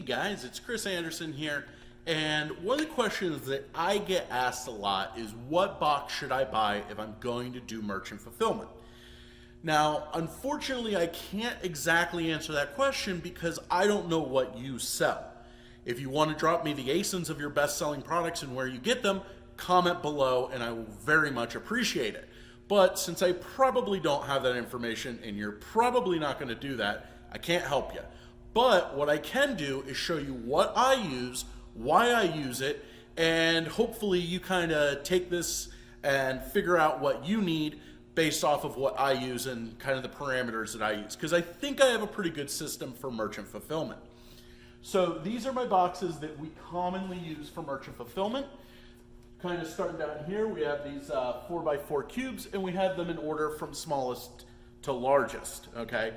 guys, it's Chris Anderson here, and one of the questions that I get asked a lot is what box should I buy if I'm going to do merchant fulfillment? Now, unfortunately, I can't exactly answer that question because I don't know what you sell. If you want to drop me the ASINs of your best-selling products and where you get them, comment below and I will very much appreciate it. But since I probably don't have that information and you're probably not going to do that, I can't help you. But what I can do is show you what I use, why I use it, and hopefully you kind of take this and figure out what you need based off of what I use and kind of the parameters that I use. Because I think I have a pretty good system for merchant fulfillment. So these are my boxes that we commonly use for merchant fulfillment. Kind of starting down here, we have these 4x4 cubes, and we have them in order from smallest to largest, okay?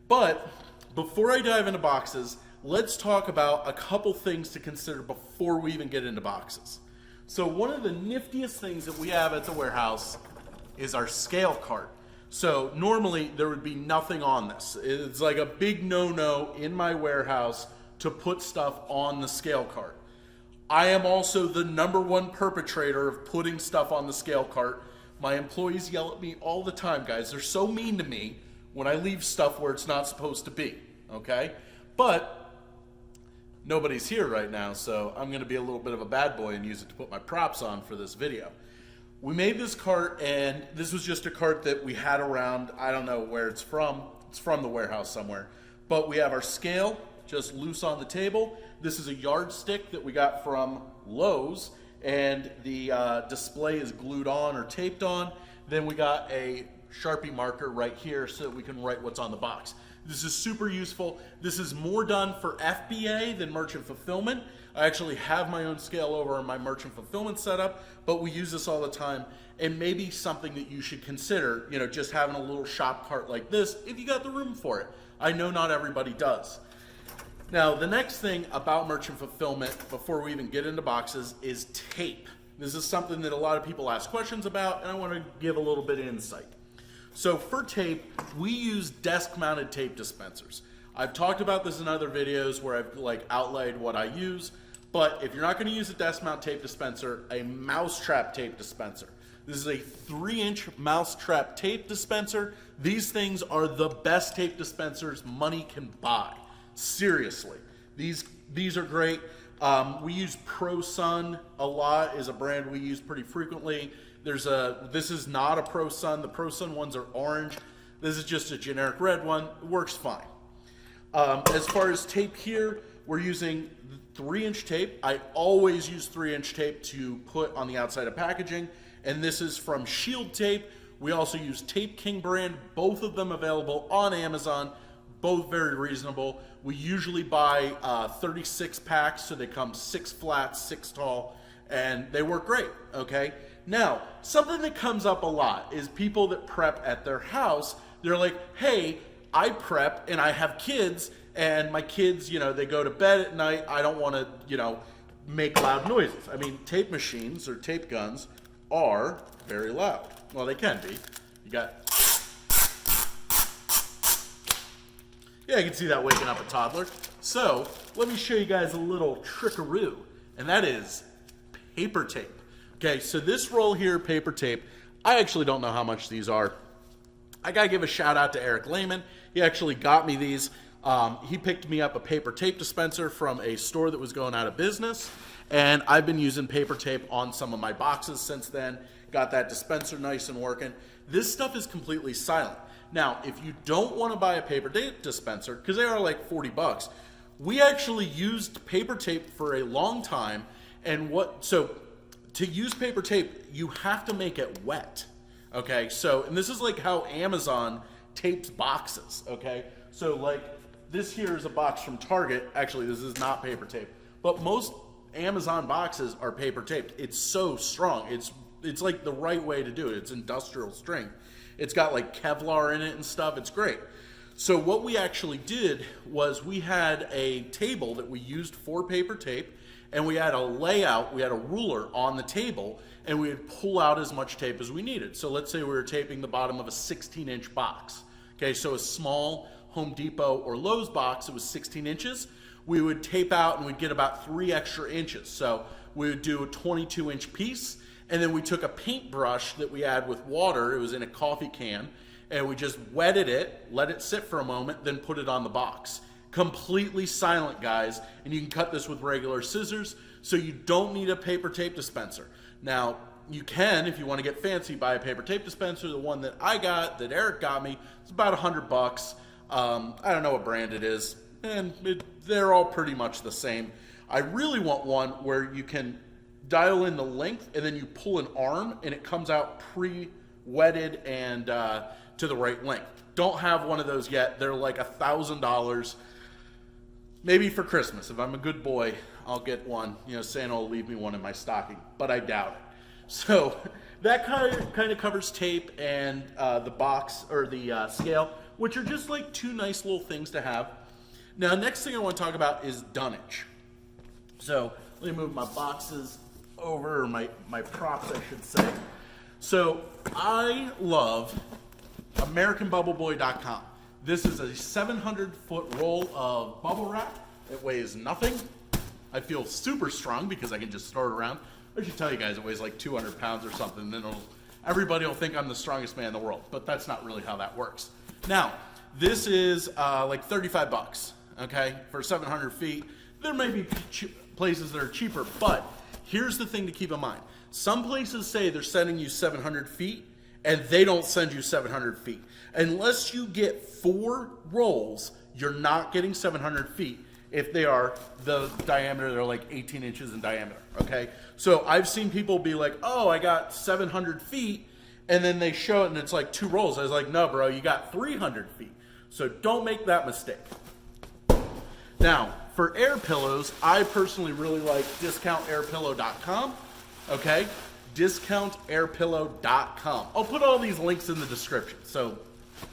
But before I dive into boxes, let's talk about a couple things to consider before we even get into boxes. So one of the niftiest things that we have at the warehouse is our scale cart. So normally there would be nothing on this. It's like a big no-no in my warehouse to put stuff on the scale cart. I am also the #1 perpetrator of putting stuff on the scale cart. My employees yell at me all the time, guys. They're so mean to me when I leave stuff where it's not supposed to be, okay? But nobody's here right now, so I'm gonna be a little bit of a bad boy and use it to put my props on for this video. We made this cart, and this was just a cart that we had around. I don't know where it's from. It's from the warehouse somewhere. But we have our scale just loose on the table. This is a yardstick that we got from Lowe's, and the display is glued on or taped on. Then we got a Sharpie marker right here so that we can write what's on the box. This is super useful. This is more done for FBA than merchant fulfillment. I actually have my own scale over in my merchant fulfillment setup, but we use this all the time, and maybe something that you should consider, you know, just having a little shop cart like this if you got the room for it. I know not everybody does. Now, the next thing about merchant fulfillment before we even get into boxes is tape. This is something that a lot of people ask questions about, and I want to give a little bit of insight. So for tape, we use desk-mounted tape dispensers. I've talked about this in other videos where I've outlined what I use, but if you're not going to use a desk-mount tape dispenser, a mousetrap tape dispenser. This is a 3-inch mousetrap tape dispenser. These things are the best tape dispensers money can buy. Seriously, these are great. We use Pro Sun a lot, is a brand we use pretty frequently. This is not a Pro Sun. The Pro Sun ones are orange. This is just a generic red one. It works fine. As far as tape here, we're using 3-inch tape. I always use 3-inch tape to put on the outside of packaging, and this is from Shield Tape. We also use Tape King brand, both of them available on Amazon, both very reasonable. We usually buy 36 packs, so they come 6 flat, 6 tall, and they work great, okay? Now, something that comes up a lot is people that prep at their house. They're like, hey, I prep and I have kids, and my kids, you know, they go to bed at night. I don't want to, you know, make loud noises. I mean, tape machines or tape guns are very loud. Well, they can be. You got, yeah, you can see that waking up a toddler. So let me show you guys a little trickaroo, and that is paper tape. Okay, so this roll here, paper tape, I actually don't know how much these are. I gotta give a shout out to Eric Lehman. He actually got me these. He picked me up a paper tape dispenser from a store that was going out of business, and I've been using paper tape on some of my boxes since then. Got that dispenser nice and working. This stuff is completely silent. Now, if you don't want to buy a paper tape dispenser, because they are like 40 bucks, we actually used paper tape for a long time, and so to use paper tape, you have to make it wet, okay? So, and this is like how Amazon tapes boxes, okay? So like this here is a box from Target. Actually, this is not paper tape, but most Amazon boxes are paper taped. It's so strong. It's like the right way to do it. It's industrial strength. It's got like Kevlar in it and stuff. It's great. So what we actually did was we had a table that we used for paper tape, and we had a layout, we had a ruler on the table, and we would pull out as much tape as we needed. So let's say we were taping the bottom of a 16-inch box. Okay, so a small Home Depot or Lowe's box, it was 16 inches. we would tape out and we'd get about 3 extra inches. So we would do a 22-inch piece, and then we took a paintbrush that we had with water, it was in a coffee can, and we just wetted it, let it sit for a moment, then put it on the box. Completely silent, guys, and you can cut this with regular scissors, so you don't need a paper tape dispenser. Now, you can, if you want to get fancy, buy a paper tape dispenser. The one that I got, that Eric got me, it's about $100. I don't know what brand it is, and they're all pretty much the same. I really want one where you can dial in the length, and then you pull an arm, and it comes out pre-wetted and to the right length. Don't have one of those yet. They're like $1,000. Maybe for Christmas, if I'm a good boy, I'll get one. You know, Santa will leave me one in my stocking, but I doubt it. So that kind of covers tape and the box or the scale, which are just like 2 nice little things to have. Now, next thing I want to talk about is dunnage. So let me move my boxes over, or my props, I should say. So I love AmericanBubbleBoy.com. This is a 700-foot roll of bubble wrap. It weighs nothing. I feel super strong because I can just throw it around. I should tell you guys it weighs like 200 pounds or something. Then everybody will think I'm the strongest man in the world, but that's not really how that works. Now, this is like $35, okay, for 700 feet. There may be places that are cheaper, but here's the thing to keep in mind. Some places say they're sending you 700 feet, and they don't send you 700 feet. Unless you get 4 rolls, you're not getting 700 feet if they are the diameter, they're like 18 inches in diameter, okay? So I've seen people be like, oh, I got 700 feet, and then they show it and it's like 2 rolls. I was like, no, bro, you got 300 feet. So don't make that mistake. Now, for air pillows, I personally really like DiscountAirPillow.com, okay? DiscountAirPillow.com. I'll put all these links in the description, so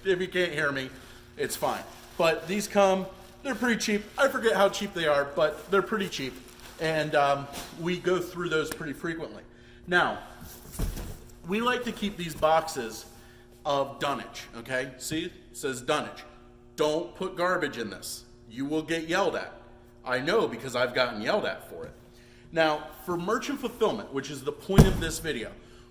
if you can't hear me, it's fine. But these they're pretty cheap. I forget how cheap they are, but they're pretty cheap. And we go through those pretty frequently. Now, we like to keep these boxes of dunnage, okay? See, it says dunnage. Don't put garbage in this. You will get yelled at. I know because I've gotten yelled at for it. Now, for merchant fulfillment, which is the point of this video,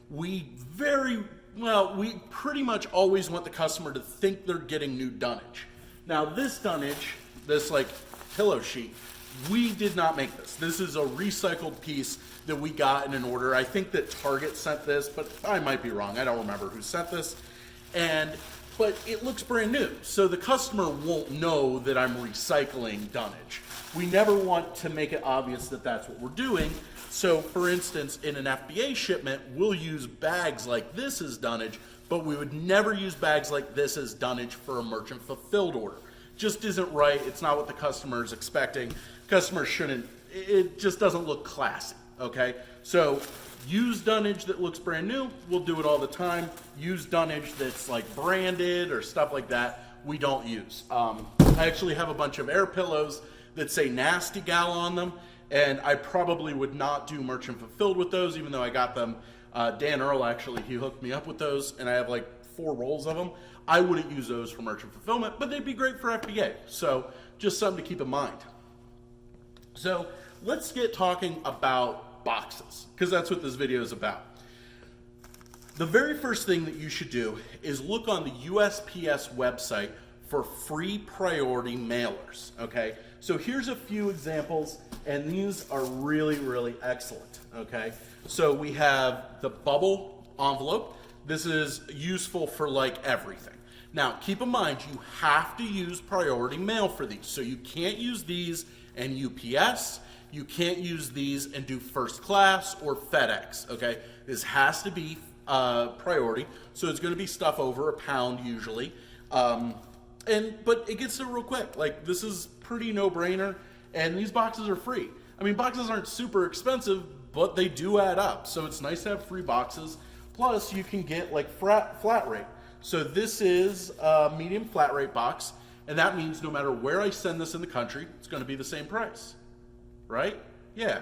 we pretty much always want the customer to think they're getting new dunnage. Now, this dunnage, this like pillow sheet, we did not make this. This is a recycled piece that we got in an order. I think that Target sent this, but I might be wrong. I don't remember who sent this. But it looks brand new, so the customer won't know that I'm recycling dunnage. We never want to make it obvious that that's what we're doing. So for instance, in an FBA shipment, we'll use bags like this as dunnage, but we would never use bags like this as dunnage for a merchant fulfilled order. Just isn't right. It's not what the customer is expecting. Customers shouldn't, it just doesn't look classy, okay? So use dunnage that looks brand new. We'll do it all the time. Use dunnage that's like branded or stuff like that. We don't use. I actually have a bunch of air pillows that say Nasty Gal on them, and I probably would not do merchant fulfilled with those, even though I got them. Dan Earl, actually, he hooked me up with those, and I have like 4 rolls of them. I wouldn't use those for merchant fulfillment, but they'd be great for FBA. So just something to keep in mind. So let's get talking about boxes, because that's what this video is about. The very first thing that you should do is look on the USPS website for free priority mailers, okay? So here's a few examples, and these are really, really excellent, okay? So we have the bubble envelope. This is useful for like everything. Now, keep in mind, you have to use priority mail for these. So you can't use these and UPS. You can't use these and do first class or FedEx, okay? This has to be priority. So it's gonna be stuff over £1 usually. But it gets there real quick. Like, this is pretty no-brainer, and these boxes are free. I mean, boxes aren't super expensive, but they do add up. So it's nice to have free boxes. Plus, you can get like flat rate. So this is a medium flat rate box, and that means no matter where I send this in the country, it's going to be the same price, right? Yeah,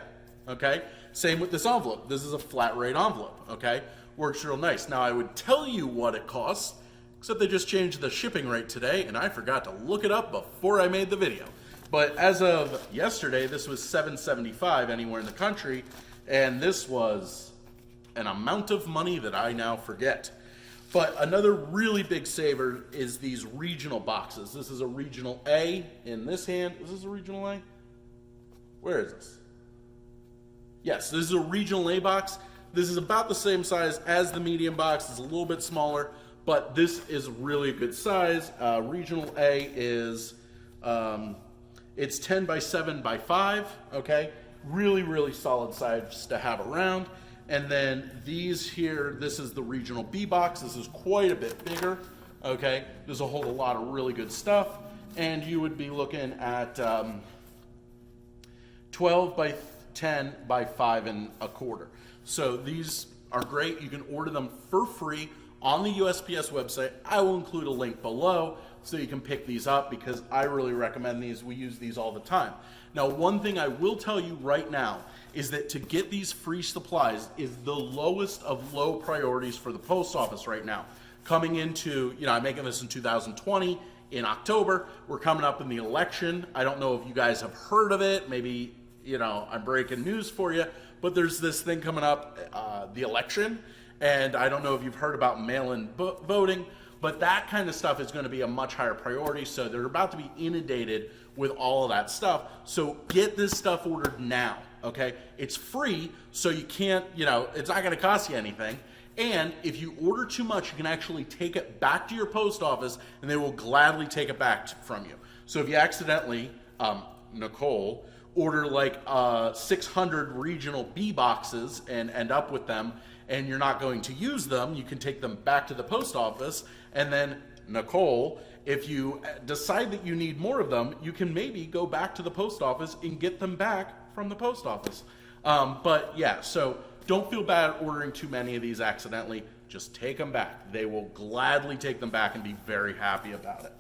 okay? Same with this envelope. This is a flat rate envelope, okay? Works real nice. Now, I would tell you what it costs, except they just changed the shipping rate today, and I forgot to look it up before I made the video. But as of yesterday, this was $7.75 anywhere in the country, and this was an amount of money that I now forget. But another really big saver is these regional boxes. This is a regional A in this hand. Is this a regional A? Where is this? Yes, this is a regional A box. This is about the same size as the medium box. It's a little bit smaller, but this is really a good size. Regional A is, it's 10 by 7 by 5, okay? Really, really solid size to have around. And then these here, this is the regional B box. This is quite a bit bigger, okay? This will hold a lot of really good stuff. And you would be looking at 12 by 10 by 5 1/4. So these are great. You can order them for free on the USPS website. I will include a link below so you can pick these up because I really recommend these. We use these all the time. Now, one thing I will tell you right now is that to get these free supplies is the lowest of low priorities for the post office right now. Coming into, I'm making this in 2020 in October. We're coming up in the election. I don't know if you guys have heard of it. Maybe, I'm breaking news for you, but there's this thing coming up, the election. And I don't know if you've heard about mail-in voting, but that kind of stuff is going to be a much higher priority. So they're about to be inundated with all of that stuff. So get this stuff ordered now, okay? It's free, so you can't, it's not going to cost you anything. And if you order too much, you can actually take it back to your post office and they will gladly take it back from you. So if you accidentally, Nicole, order like 600 regional B boxes and end up with them, and you're not going to use them, you can take them back to the post office, and then Nicole, if you decide that you need more of them, you can maybe go back to the post office and get them back from the post office. But yeah, so don't feel bad ordering too many of these accidentally. Just take them back. They will gladly take them back and be very happy about it.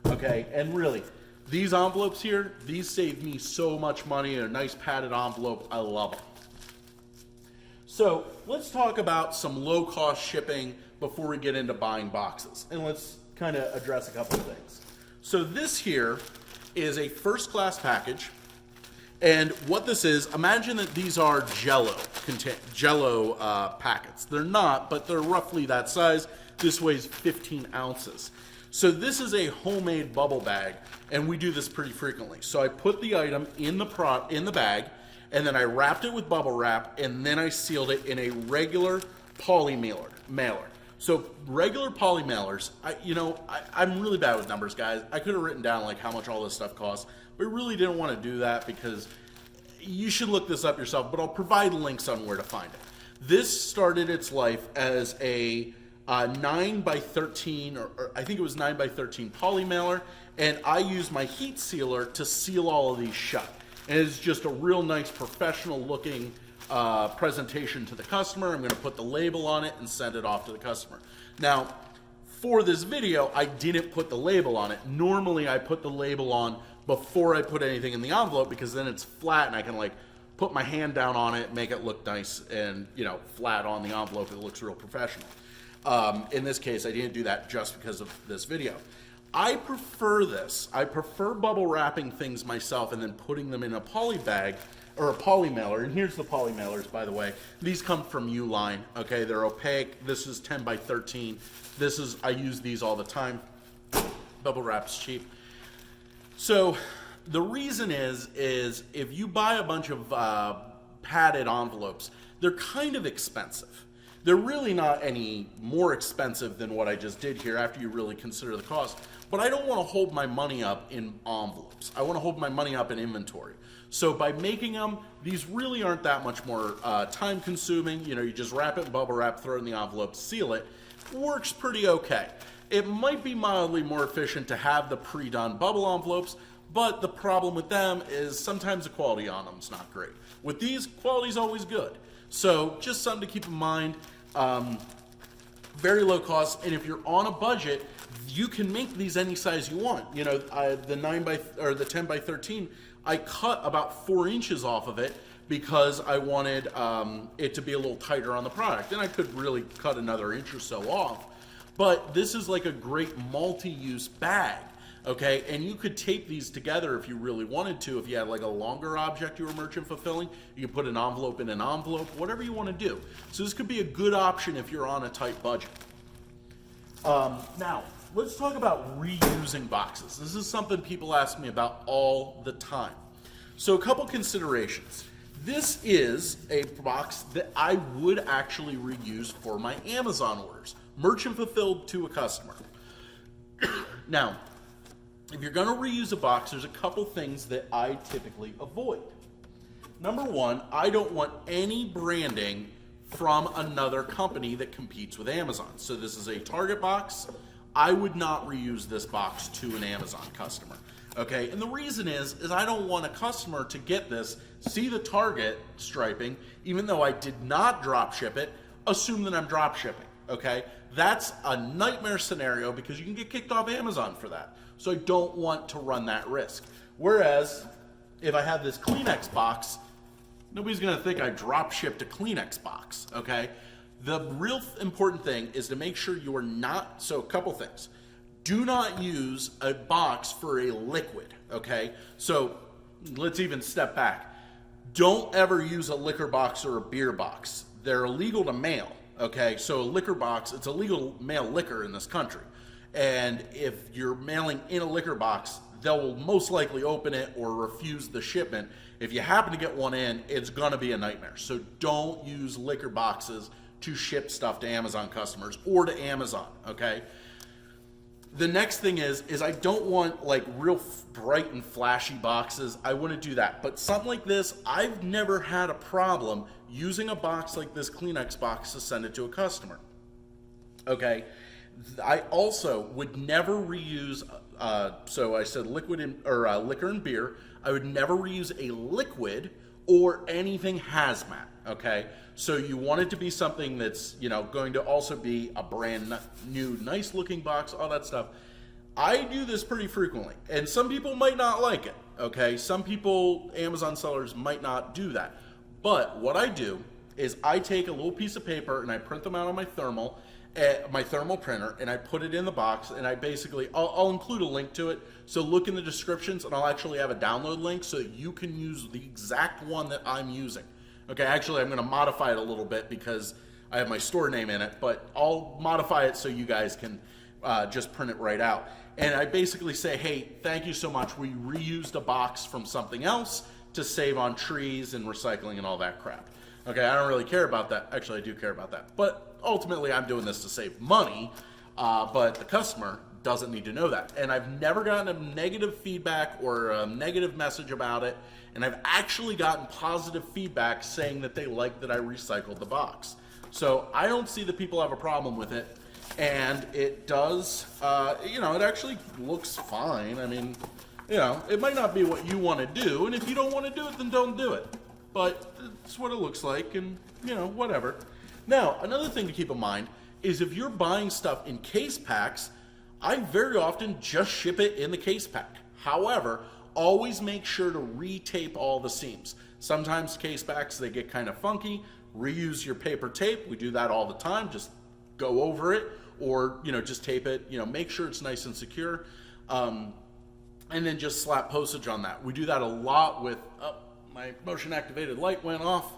Okay, and really, these envelopes here, these save me so much money. They're a nice padded envelope. I love them. So let's talk about some low-cost shipping before we get into buying boxes. And let's kind of address a couple of things. So this here is a first-class package. And what this is, imagine that these are Jello packets. They're not, but they're roughly that size. This weighs 15 ounces. So this is a homemade bubble bag, and we do this pretty frequently. So I put the item in the bag, and then I wrapped it with bubble wrap, and then I sealed it in a regular poly mailer. So regular poly mailers, I'm really bad with numbers, guys. I could have written down like how much all this stuff costs, but I really didn't want to do that because you should look this up yourself, but I'll provide links on where to find it. This started its life as a 9 by 13, or I think it was 9 by 13 poly mailer, and I used my heat sealer to seal all of these shut. And it's just a real nice professional looking presentation to the customer. I'm going to put the label on it and send it off to the customer. Now, for this video, I didn't put the label on it. Normally, I put the label on before I put anything in the envelope because then it's flat and I can like put my hand down on it, make it look nice and, flat on the envelope. It looks real professional. In this case, I didn't do that just because of this video. I prefer this. I prefer bubble wrapping things myself and then putting them in a poly bag or a poly mailer. And here's the poly mailers, by the way. These come from Uline. Okay, they're opaque. This is 10 by 13. I use these all the time. Bubble wrap's cheap. So the reason is if you buy a bunch of padded envelopes, they're kind of expensive. They're really not any more expensive than what I just did here after you really consider the cost. But I don't want to hold my money up in envelopes. I want to hold my money up in inventory. So by making them, these really aren't that much more time consuming. You just wrap it in bubble wrap, throw it in the envelope, seal it. Works pretty okay. It might be mildly more efficient to have the pre-done bubble envelopes, but the problem with them is sometimes the quality on them is not great. With these, quality's always good. So just something to keep in mind. Very low cost, and if you're on a budget, you can make these any size you want. The 10 by 13, I cut about 4 inches off of it because I wanted it to be a little tighter on the product. And I could really cut another inch or so off. But this is like a great multi-use bag. Okay, and you could tape these together if you really wanted to. If you had like a longer object you were merchant fulfilling, you could put an envelope in an envelope, whatever you want to do. So this could be a good option if you're on a tight budget. Now, let's talk about reusing boxes. This is something people ask me about all the time. So a couple considerations. This is a box that I would actually reuse for my Amazon orders, merchant fulfilled to a customer. Now, if you're going to reuse a box, there's a couple things that I typically avoid. Number one, I don't want any branding from another company that competes with Amazon. So this is a Target box. I would not reuse this box to an Amazon customer. Okay, and the reason is I don't want a customer to get this, see the Target striping, even though I did not drop ship it, assume that I'm drop shipping. Okay, that's a nightmare scenario because you can get kicked off Amazon for that. So I don't want to run that risk. Whereas if I have this Kleenex box, nobody's going to think I drop shipped a Kleenex box. Okay, the real important thing is to make sure you're not. So a couple things. Do not use a box for a liquid. Okay, so let's even step back. Don't ever use a liquor box or a beer box. They're illegal to mail. Okay, so a liquor box, it's illegal to mail liquor in this country. And if you're mailing in a liquor box, they'll most likely open it or refuse the shipment. If you happen to get one in, it's gonna be a nightmare. So don't use liquor boxes to ship stuff to Amazon customers or to Amazon, okay? The next thing is I don't want like real bright and flashy boxes. I wouldn't do that. But something like this, I've never had a problem using a box like this Kleenex box to send it to a customer. Okay. I also would never reuse, so I said liquid liquor and beer. I would never reuse a liquid or anything hazmat. Okay. So you want it to be something that's, going to also be a brand new, nice looking box, all that stuff. I do this pretty frequently, and some people might not like it. Okay. Some people, Amazon sellers, might not do that. But what I do is I take a little piece of paper and I print them out on my thermal printer, and I put it in the box, and I basically, I'll include a link to it. So look in the descriptions, and I'll actually have a download link so that you can use the exact one that I'm using. Okay, actually, I'm going to modify it a little bit because I have my store name in it, but I'll modify it so you guys can just print it right out. And I basically say, hey, thank you so much. We reused a box from something else to save on trees and recycling and all that crap. Okay, I don't really care about that. Actually, I do care about that. But ultimately, I'm doing this to save money, but the customer doesn't need to know that. And I've never gotten a negative feedback or a negative message about it. And I've actually gotten positive feedback saying that they like that I recycled the box. So I don't see that people have a problem with it. And it does, it actually looks fine. I mean, it might not be what you want to do. And if you don't want to do it, then don't do it. But it's what it looks like, and, whatever. Now, another thing to keep in mind is if you're buying stuff in case packs, I very often just ship it in the case pack. However, always make sure to retape all the seams. Sometimes case packs, they get kind of funky. Reuse your paper tape. We do that all the time. Just go over it, or, just tape it. Make sure it's nice and secure. And then just slap postage on that. We do that a lot with... my motion activated light went off.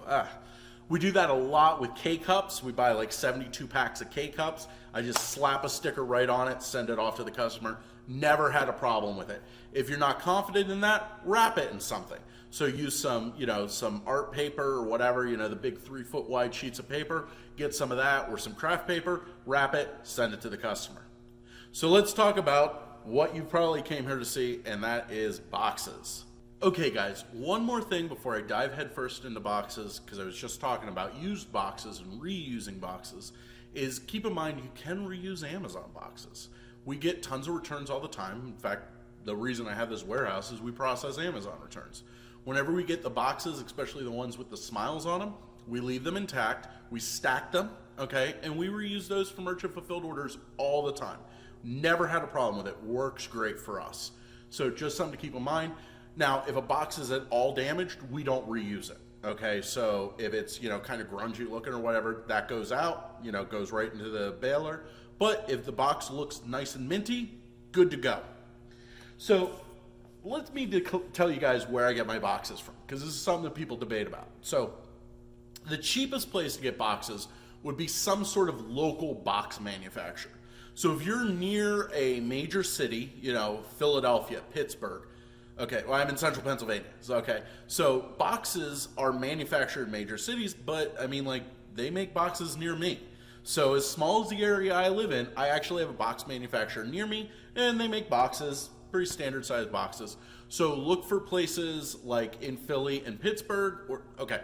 We do that a lot with K-Cups. We buy like 72 packs of K-Cups. I just slap a sticker right on it, send it off to the customer. Never had a problem with it. If you're not confident in that, wrap it in something. So use some, some art paper or whatever, the big 3-foot wide sheets of paper. Get some of that or some craft paper, wrap it, send it to the customer. So let's talk about what you probably came here to see, and that is boxes. Okay guys, one more thing before I dive headfirst into boxes, because I was just talking about used boxes and reusing boxes, is keep in mind you can reuse Amazon boxes. We get tons of returns all the time. In fact, the reason I have this warehouse is we process Amazon returns. Whenever we get the boxes, especially the ones with the smiles on them, we leave them intact, we stack them, okay, and we reuse those for merchant fulfilled orders all the time. Never had a problem with it. Works great for us. So just something to keep in mind. Now, if a box is at all damaged, we don't reuse it. Okay, so if it's, kind of grungy looking or whatever, that goes out, goes right into the baler. But if the box looks nice and minty, good to go. So let me tell you guys where I get my boxes from, because this is something that people debate about. So the cheapest place to get boxes would be some sort of local box manufacturer. So if you're near a major city, you know, Philadelphia, Pittsburgh, okay, well, I'm in central Pennsylvania, so okay. So boxes are manufactured in major cities, but I mean, like, they make boxes near me. So as small as the area I live in, I actually have a box manufacturer near me, and they make boxes, pretty standard sized boxes. So look for places like in Philly and Pittsburgh, or okay,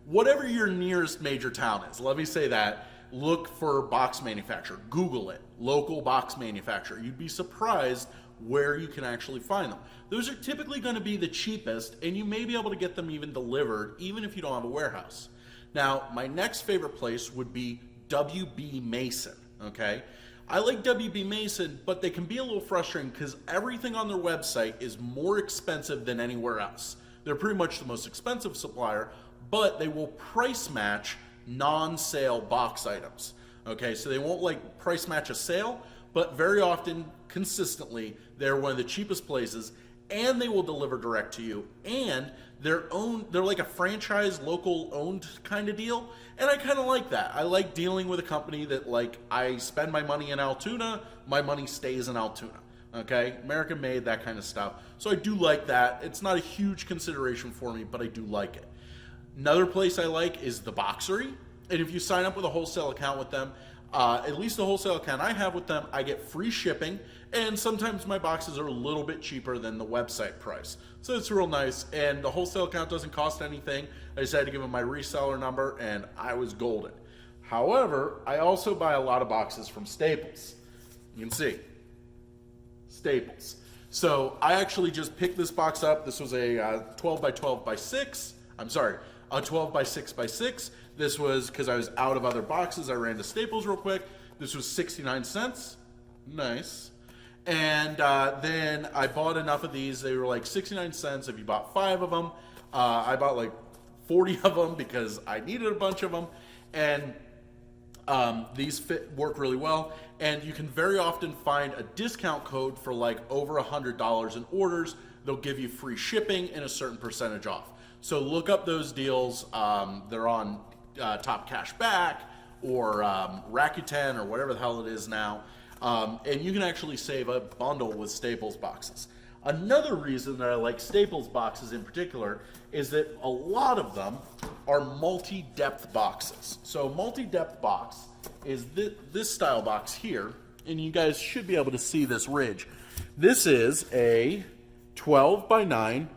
whatever your nearest major town is, let me say that, look for box manufacturer. Google it, local box manufacturer. You'd be surprised where you can actually find them. Those are typically going to be the cheapest, and you may be able to get them even delivered, even if you don't have a warehouse. Now, my next favorite place would be WB Mason, okay? I like WB Mason, but they can be a little frustrating because everything on their website is more expensive than anywhere else. They're pretty much the most expensive supplier, but they will price match non-sale box items. Okay, so they won't like price match a sale, but very often, consistently, they're one of the cheapest places, and they will deliver direct to you, and they're like a franchise, local owned kind of deal, and I kind of like that. I like dealing with a company that, like, I spend my money in Altoona, my money stays in Altoona. Okay, American made, that kind of stuff. So I do like that. It's not a huge consideration for me, but I do like it. Another place I like is the Boxery, and if you sign up with a wholesale account with them, at least the wholesale account I have with them, I get free shipping, and sometimes my boxes are a little bit cheaper than the website price. So it's real nice, and the wholesale account doesn't cost anything. I just had to give them my reseller number, and I was golden. However, I also buy a lot of boxes from Staples. You can see, Staples. So I actually just picked this box up. This was a 12 by 12 by 6. I'm sorry, a 12 by 6 by 6. This was because I was out of other boxes. I ran to Staples real quick. This was 69 cents. Nice. And then I bought enough of these. They were like 69 cents if you bought 5 of them. I bought like 40 of them because I needed a bunch of them. And these work really well. And you can very often find a discount code for like over $100 in orders. They'll give you free shipping and a certain percentage off. So look up those deals. They're on Top Cash Back or Rakuten or whatever the hell it is now. And you can actually save a bundle with Staples boxes. Another reason that I like Staples boxes in particular is that a lot of them are multi-depth boxes. So multi-depth box is this style box here, and you guys should be able to see this ridge. This is a 12 by 9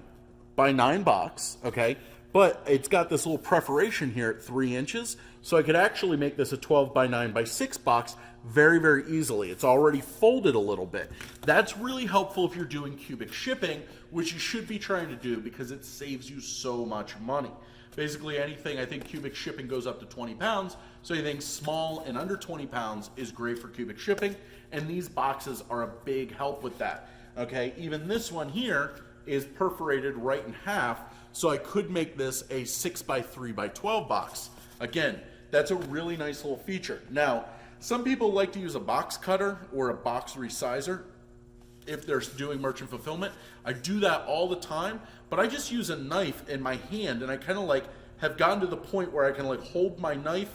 by 9 box, okay? But it's got this little perforation here at 3 inches, so I could actually make this a 12 by 9 by 6 box very, very easily. It's already folded a little bit. That's really helpful if you're doing cubic shipping, which you should be trying to do because it saves you so much money. Basically anything, I think cubic shipping goes up to 20 pounds, so anything small and under 20 pounds is great for cubic shipping, and these boxes are a big help with that. Okay, even this one here is perforated right in half, so I could make this a 6 by 3 by 12 box. Again, that's a really nice little feature. Now, some people like to use a box cutter or a box resizer if they're doing merchant fulfillment. I do that all the time, but I just use a knife in my hand, and I kind of like have gotten to the point where I can like hold my knife.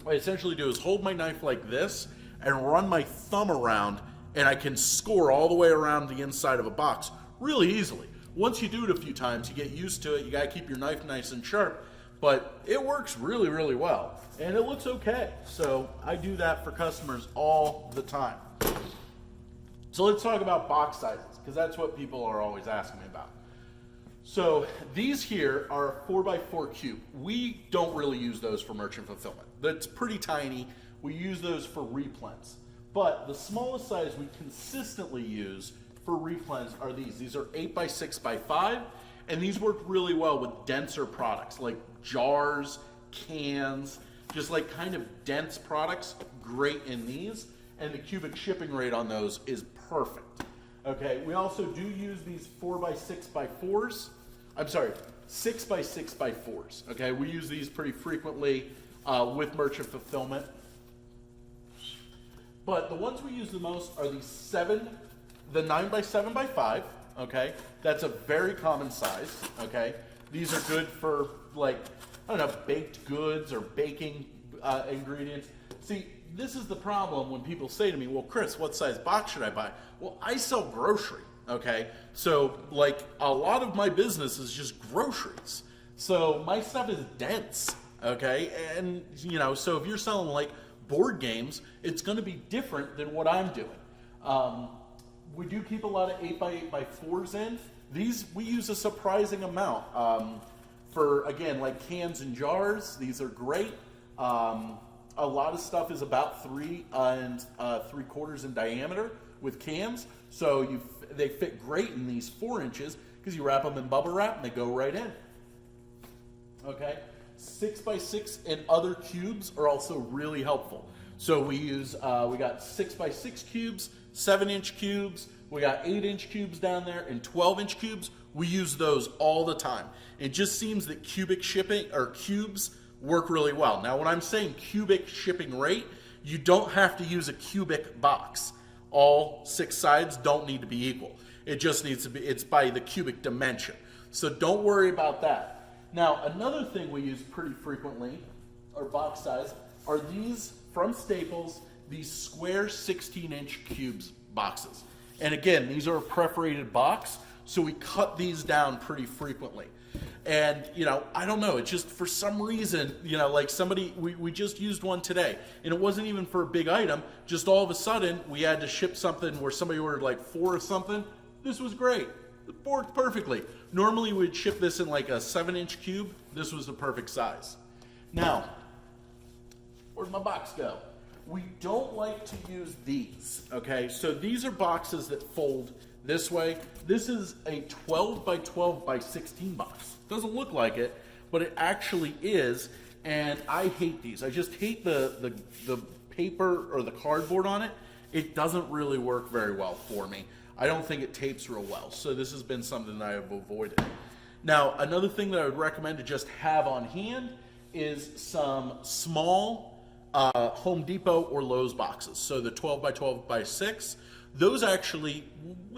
What I essentially do is hold my knife like this and run my thumb around, and I can score all the way around the inside of a box really easily. Once you do it a few times, you get used to it. You got to keep your knife nice and sharp, but it works really, really well, and it looks okay. So I do that for customers all the time. So let's talk about box sizes, because that's what people are always asking me about. So these here are 4x4 cube. We don't really use those for merchant fulfillment. That's pretty tiny. We use those for replens. But the smallest size we consistently use for replens are these. These are 8x6x5, and these work really well with denser products like jars, cans, just like kind of dense products, great in these. And the cubic shipping rate on those is perfect. Okay, we also do use these 4x6x4s. I'm sorry, 6x6x4s. Okay, we use these pretty frequently with merchant fulfillment. But the ones we use the most are these 7 the 9x7x5, okay? That's a very common size, okay? These are good for, like, I don't know, baked goods or baking ingredients. See, this is the problem when people say to me, well, Chris, what size box should I buy? Well, I sell grocery, okay? So, like, a lot of my business is just groceries. So my stuff is dense, okay? And, you know, so if you're selling, like, board games, it's going to be different than what I'm doing. We do keep a lot of 8x8x4s in. These, we use a surprising amount. For, again, like cans and jars, these are great. A lot of stuff is about 3 3/4 in diameter with cans. So they fit great in these 4 inches because you wrap them in bubble wrap and they go right in. Okay? 6x6 and other cubes are also really helpful. So we use, we got 6x6 cubes, 7-inch cubes, we got 8-inch cubes down there, and 12-inch cubes. We use those all the time. It just seems that cubic shipping, or cubes, work really well. Now, when I'm saying cubic shipping rate, you don't have to use a cubic box. All 6 sides don't need to be equal. It just needs to be, it's by the cubic dimension. So don't worry about that. Now, another thing we use pretty frequently, or box size, are these from Staples, these square 16-inch cubes boxes. And again, these are a perforated box, so we cut these down pretty frequently. And, you know, I don't know, it's just for some reason, you know, like somebody, we just used one today, and it wasn't even for a big item, just all of a sudden, we had to ship something where somebody ordered like 4 or something. This was great. It worked perfectly. Normally we'd ship this in like a 7-inch cube. This was the perfect size. Now, where'd my box go? We don't like to use these, okay? So these are boxes that fold this way. This is a 12x12x16 box. Doesn't look like it, but it actually is, and I hate these. I just hate the paper or the cardboard on it. It doesn't really work very well for me. I don't think it tapes real well, so this has been something that I have avoided. Now, another thing that I would recommend to just have on hand is some small Home Depot or Lowe's boxes. So the 12x12x6, those actually,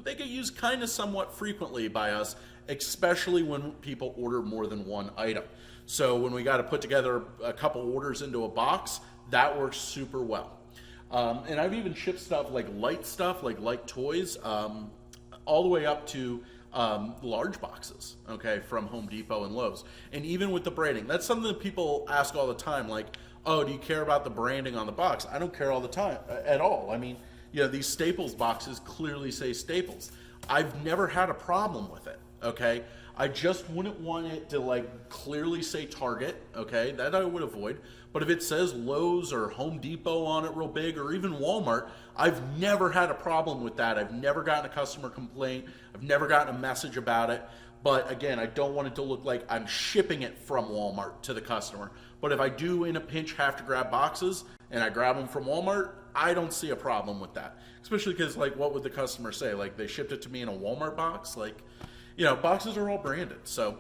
they get used kind of somewhat frequently by us, especially when people order more than one item. So when we got to put together a couple orders into a box, that works super well. And I've even shipped stuff, like light toys, all the way up to large boxes, okay, from Home Depot and Lowe's. And even with the branding, that's something that people ask all the time, like, oh, do you care about the branding on the box? I don't care all the time, at all. I mean, you know, these Staples boxes clearly say Staples. I've never had a problem with it, okay? I just wouldn't want it to, like, clearly say Target, okay? That I would avoid. But if it says Lowe's or Home Depot on it real big, or even Walmart, I've never had a problem with that. I've never gotten a customer complaint. I've never gotten a message about it. But again, I don't want it to look like I'm shipping it from Walmart to the customer. But if I do in a pinch have to grab boxes and I grab them from Walmart, I don't see a problem with that. Especially because, like, what would the customer say? Like, they shipped it to me in a Walmart box? Like, you know, boxes are all branded. So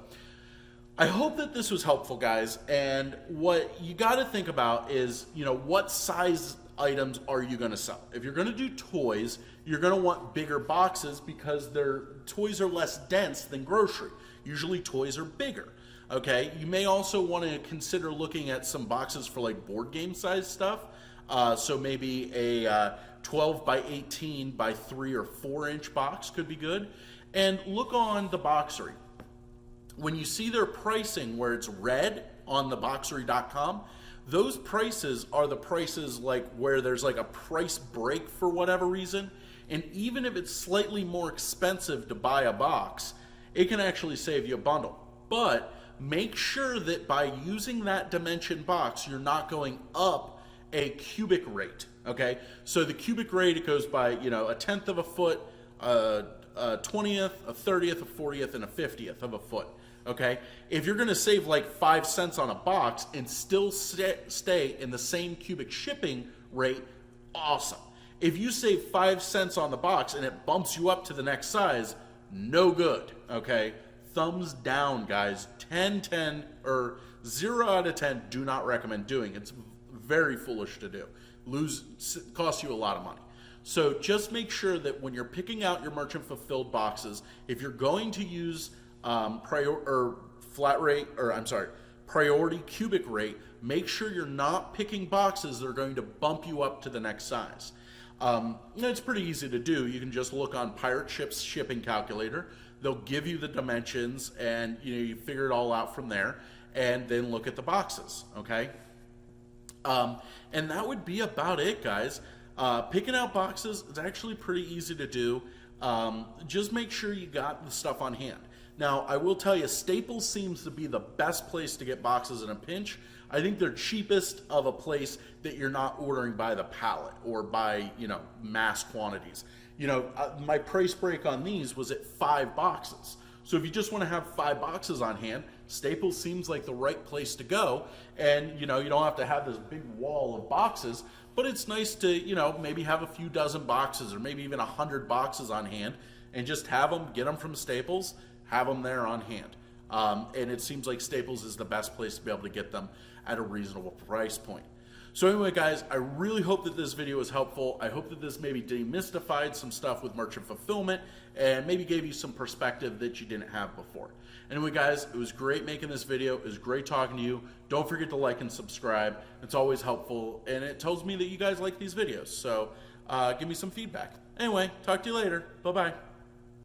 I hope that this was helpful, guys. And what you got to think about is, you know, what size items are you going to sell? If you're going to do toys, you're going to want bigger boxes because toys are less dense than grocery. Usually toys are bigger. Okay, you may also want to consider looking at some boxes for like board game size stuff. So maybe a 12x18x3 or 4-inch box could be good. And look on the Boxery. When you see their pricing where it's red on the Boxery.com, those prices are the prices like where there's like a price break for whatever reason. And even if it's slightly more expensive to buy a box, it can actually save you a bundle. But make sure that by using that dimension box, you're not going up a cubic rate, okay? So the cubic rate, it goes by, you know, 1/10 of a foot, a 20th, a 30th, a 40th, and a 50th of a foot, okay? If you're gonna save like 5 cents on a box and still stay in the same cubic shipping rate, awesome. If you save 5 cents on the box and it bumps you up to the next size, no good, okay? Thumbs down, guys. 10 or 0 out of 10 do not recommend doing. It's very foolish to do. Costs you a lot of money. So just make sure that when you're picking out your merchant fulfilled boxes, if you're going to use priority cubic rate, make sure you're not picking boxes that are going to bump you up to the next size. It's pretty easy to do. You can just look on Pirate Ship's shipping calculator. They'll give you the dimensions, and you figure it all out from there, and then look at the boxes, okay? And that would be about it, guys. Picking out boxes is actually pretty easy to do. Just make sure you got the stuff on hand. Now, I will tell you, Staples seems to be the best place to get boxes in a pinch. I think they're cheapest of a place that you're not ordering by the pallet or by, mass quantities. My price break on these was at 5 boxes. So if you just want to have 5 boxes on hand, Staples seems like the right place to go. And, you don't have to have this big wall of boxes, but it's nice to, maybe have a few dozen boxes or maybe even 100 boxes on hand and just have them, get them from Staples, have them there on hand. And it seems like Staples is the best place to be able to get them at a reasonable price point. So anyway, guys, I really hope that this video was helpful. I hope that this maybe demystified some stuff with merchant fulfillment and maybe gave you some perspective that you didn't have before. Anyway, guys, it was great making this video. It was great talking to you. Don't forget to like and subscribe. It's always helpful, and it tells me that you guys like these videos. So give me some feedback. Anyway, talk to you later. Bye-bye.